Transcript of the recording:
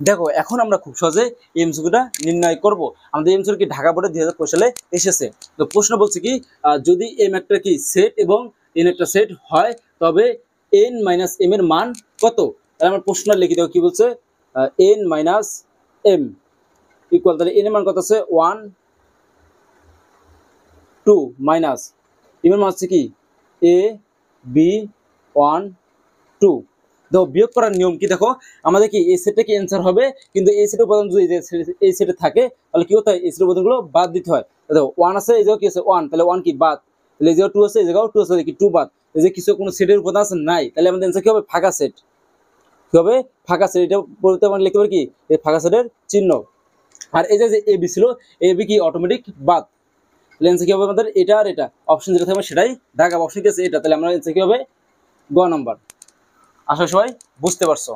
দেখো এখন আমরা খুব সহজে এমসিকিউটা নির্ণয় করব। আমাদের এমসিকিউ কি ঢাকা বোর্ডে 2025 সালে এসেছে। তো প্রশ্ন বলছে কি যদি এম একটা কি সেট এবং এন একটা সেট হয় তবে এন মাইনাস এম এর মান কত। তাহলে আমরা প্রশ্ন লিখে দেবো কি বলছে এন মাইনাস এম ইকুয়াল, তাহলে এন এর মান কত আছে 1 2 মাইনাস এম এর মান হচ্ছে কি এ বি 1 2। দেখো বিয়োগ করার নিয়ম কি, দেখো আমাদের কি এই সেটটা কি অ্যান্সার হবে, কিন্তু এই সেটের উপাদান যদি এই সেটে থাকে তাহলে কি হতে হয় এই সেটের উপাদানগুলো বাদ দিতে হয়। দেখো 1 আছে এই জায়গায় কি আছে 1, তাহলে 1 কি বাদ, তাহলে এই জায়গায় 2 আছে এই জায়গায় 2 আছে কি 2 বাদ, এই যে কিছু কোনো সেটের উপাদান আছে নাই, তাহলে আমাদের অ্যান্সার কি হবে ফাঁকা সেট। কি হবে ফাঁকা সেট, এটা বলতে আমরা লিখতে পারি কি এই ফাঁকা সেটের চিহ্ন। আর এই যে এ বি ছিল এ বি কি অটোমেটিক বাদ, তাহলে অ্যান্সার কি হবে আমাদের এটা আর এটা, অপশন যেটা থাকবে সেটাই দাগাবো, অপশন কি আছে এটা, তাহলে আমরা অ্যান্সার কি হবে গ নাম্বার। আশা সবাই বুঝতে পারছো।